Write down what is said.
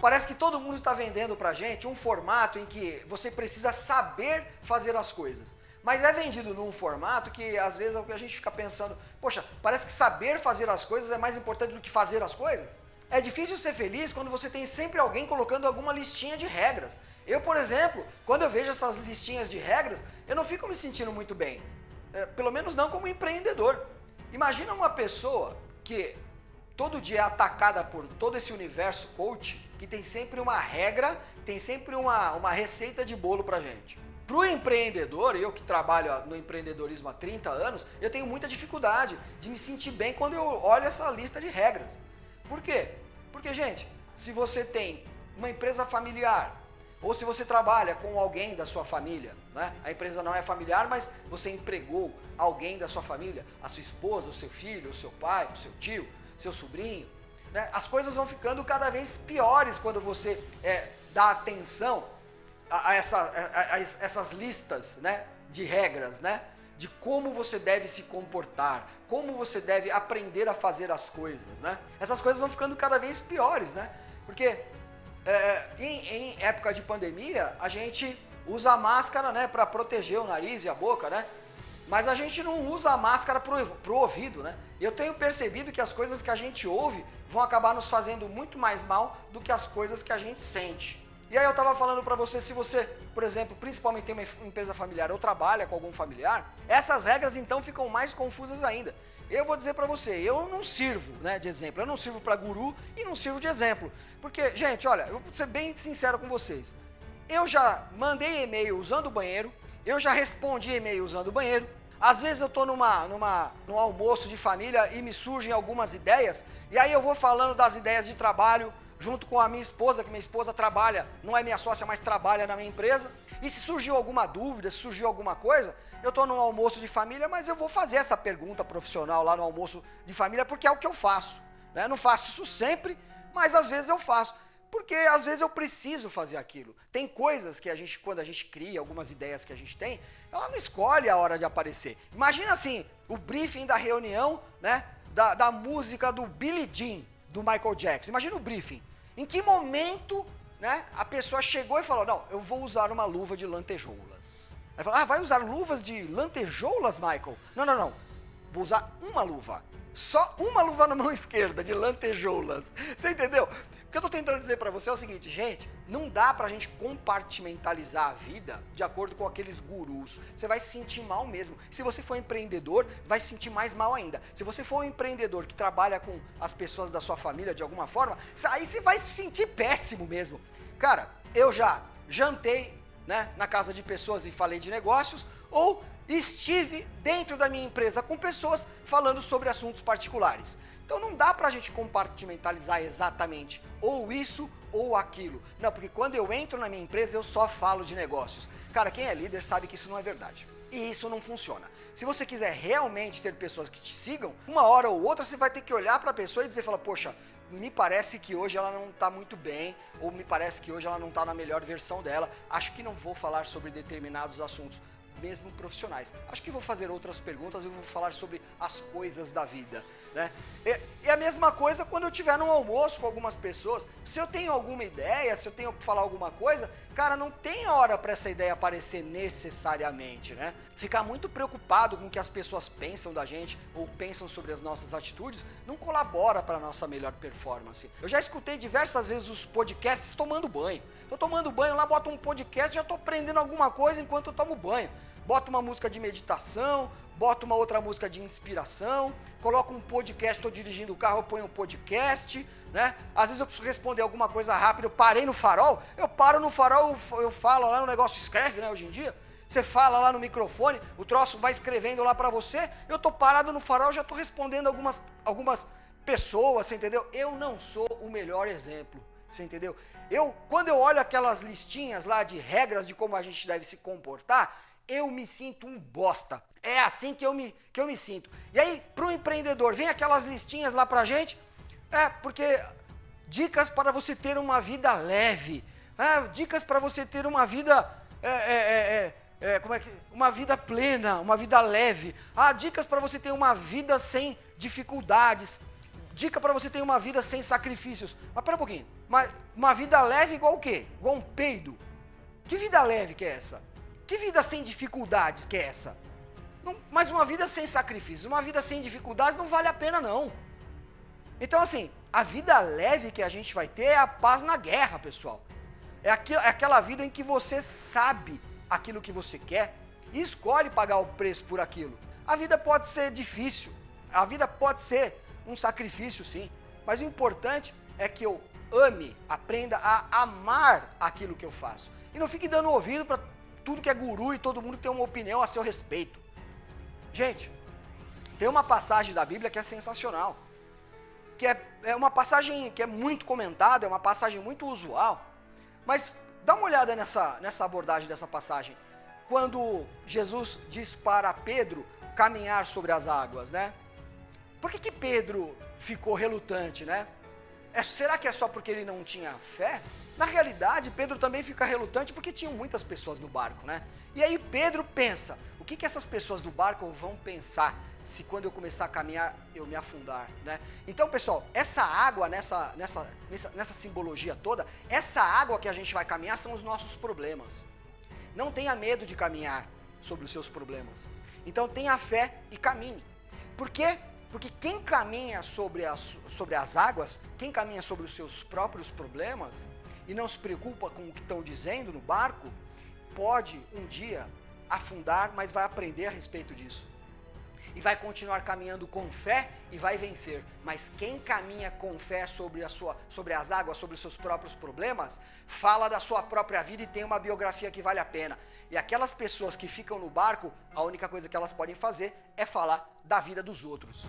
Parece que todo mundo está vendendo pra gente um formato em que você precisa saber fazer as coisas. Mas é vendido num formato que, às vezes, a gente fica pensando, poxa, parece que saber fazer as coisas é mais importante do que fazer as coisas. É difícil ser feliz quando você tem sempre alguém colocando alguma listinha de regras. Eu, por exemplo, quando eu vejo essas listinhas de regras, eu não fico me sentindo muito bem. Pelo menos não como empreendedor. Imagina uma pessoa que todo dia é atacada por todo esse universo coach, que tem sempre uma regra, tem sempre uma receita de bolo pra gente. Pro empreendedor, eu que trabalho no empreendedorismo há 30 anos, eu tenho muita dificuldade de me sentir bem quando eu olho essa lista de regras. Por quê? Porque, gente, se você tem uma empresa familiar, ou se você trabalha com alguém da sua família, né? A empresa não é familiar, mas você empregou alguém da sua família, a sua esposa, o seu filho, o seu pai, o seu tio, seu sobrinho, né? As coisas vão ficando cada vez piores quando você dá atenção a essas listas, né, de regras, né, de como você deve se comportar, como você deve aprender a fazer as coisas, né? Essas coisas vão ficando cada vez piores, né? Porque em época de pandemia, a gente usa a máscara, né, para proteger o nariz e a boca, né? Mas a gente não usa a máscara pro ouvido, né? Eu tenho percebido que as coisas que a gente ouve vão acabar nos fazendo muito mais mal do que as coisas que a gente sente. E aí eu estava falando para você, se você, por exemplo, principalmente tem uma empresa familiar ou trabalha com algum familiar, essas regras então ficam mais confusas ainda. Eu vou dizer para você, eu não sirvo, né, de exemplo, eu não sirvo para guru e não sirvo de exemplo. Porque, gente, olha, eu vou ser bem sincero com vocês. Eu já mandei e-mail usando o banheiro, eu já respondi e-mail usando o banheiro. Às vezes eu estou num almoço de família e me surgem algumas ideias, e aí eu vou falando das ideias de trabalho, junto com a minha esposa, que minha esposa trabalha, não é minha sócia, mas trabalha na minha empresa. E se surgiu alguma dúvida, se surgiu alguma coisa, eu estou num almoço de família, mas eu vou fazer essa pergunta profissional lá no almoço de família, porque é o que eu faço, né? Eu não faço isso sempre, mas às vezes eu faço, porque às vezes eu preciso fazer aquilo. Tem coisas que quando a gente cria, algumas ideias que a gente tem, ela não escolhe a hora de aparecer. Imagina assim, o briefing da reunião, né, da música do Billie Jean, do Michael Jackson. Imagina o briefing. Em que momento, né, a pessoa chegou e falou, não, eu vou usar uma luva de lantejoulas. Aí fala, vai usar luvas de lantejoulas, Michael? Não, vou usar uma luva. Só uma luva na mão esquerda, de lantejoulas. Você entendeu? O que eu tô tentando dizer para você é o seguinte, gente, não dá pra gente compartimentalizar a vida de acordo com aqueles gurus. Você vai se sentir mal mesmo. Se você for empreendedor, vai se sentir mais mal ainda. Se você for um empreendedor que trabalha com as pessoas da sua família de alguma forma, aí você vai se sentir péssimo mesmo. Cara, eu já jantei, né, na casa de pessoas e falei de negócios, ou estive dentro da minha empresa com pessoas falando sobre assuntos particulares. Então não dá pra gente compartimentalizar exatamente ou isso ou aquilo. Não, porque quando eu entro na minha empresa eu só falo de negócios. Cara, quem é líder sabe que isso não é verdade. E isso não funciona. Se você quiser realmente ter pessoas que te sigam, uma hora ou outra você vai ter que olhar para a pessoa e dizer, poxa, me parece que hoje ela não está muito bem, ou me parece que hoje ela não está na melhor versão dela, acho que não vou falar sobre determinados assuntos, mesmo profissionais. Acho que vou fazer outras perguntas e vou falar sobre as coisas da vida, né? E a mesma coisa quando eu estiver num almoço com algumas pessoas, se eu tenho alguma ideia, se eu tenho que falar alguma coisa, cara, não tem hora para essa ideia aparecer necessariamente, né? Ficar muito preocupado com o que as pessoas pensam da gente ou pensam sobre as nossas atitudes não colabora para a nossa melhor performance. Eu já escutei diversas vezes os podcasts tomando banho. Tô tomando banho lá, boto um podcast, já tô aprendendo alguma coisa enquanto eu tomo banho. Boto uma música de meditação, boto uma outra música de inspiração, coloco um podcast, estou dirigindo o carro, eu ponho um podcast, né? Às vezes eu preciso responder alguma coisa rápida, eu parei no farol, eu paro no farol, eu falo lá, o negócio escreve, né, hoje em dia. Você fala lá no microfone, o troço vai escrevendo lá para você, eu tô parado no farol, já tô respondendo algumas pessoas, você entendeu? Eu não sou o melhor exemplo, você entendeu? Quando eu olho aquelas listinhas lá de regras de como a gente deve se comportar, eu me sinto um bosta. É assim que eu me sinto. E aí, pro empreendedor, vem aquelas listinhas lá pra gente, porque dicas para você ter uma vida leve, dicas para você ter uma vida, uma vida plena, uma vida leve, dicas para você ter uma vida sem dificuldades, dica para você ter uma vida sem sacrifícios. Mas pera um pouquinho, Mas uma vida leve igual o quê? Igual um peido. Que vida leve que é essa? Que vida sem dificuldades que é essa? Não, mas uma vida sem sacrifícios, uma vida sem dificuldades não vale a pena não. Então assim, a vida leve que a gente vai ter é a paz na guerra, pessoal. É aquela vida em que você sabe aquilo que você quer e escolhe pagar o preço por aquilo. A vida pode ser difícil, a vida pode ser um sacrifício sim, mas o importante é que eu ame, aprenda a amar aquilo que eu faço. E não fique dando ouvido para tudo que é guru e todo mundo tem uma opinião a seu respeito. Gente, tem uma passagem da Bíblia que é sensacional, que é uma passagem que é muito comentada, é uma passagem muito usual, mas dá uma olhada nessa abordagem dessa passagem, quando Jesus diz para Pedro caminhar sobre as águas, né? Por que Pedro ficou relutante, né? Será que é só porque ele não tinha fé? Na realidade, Pedro também fica relutante porque tinham muitas pessoas no barco, né? E aí Pedro pensa, o que essas pessoas do barco vão pensar se quando eu começar a caminhar eu me afundar, né? Então, pessoal, essa água, nessa simbologia toda, essa água que a gente vai caminhar são os nossos problemas. Não tenha medo de caminhar sobre os seus problemas. Então tenha fé e caminhe. Por quê? Porque quem caminha sobre as águas, quem caminha sobre os seus próprios problemas e não se preocupa com o que estão dizendo no barco, pode um dia afundar, mas vai aprender a respeito disso. E vai continuar caminhando com fé e vai vencer. Mas quem caminha com fé sobre as águas, sobre os seus próprios problemas, fala da sua própria vida e tem uma biografia que vale a pena. E aquelas pessoas que ficam no barco, a única coisa que elas podem fazer é falar da vida dos outros.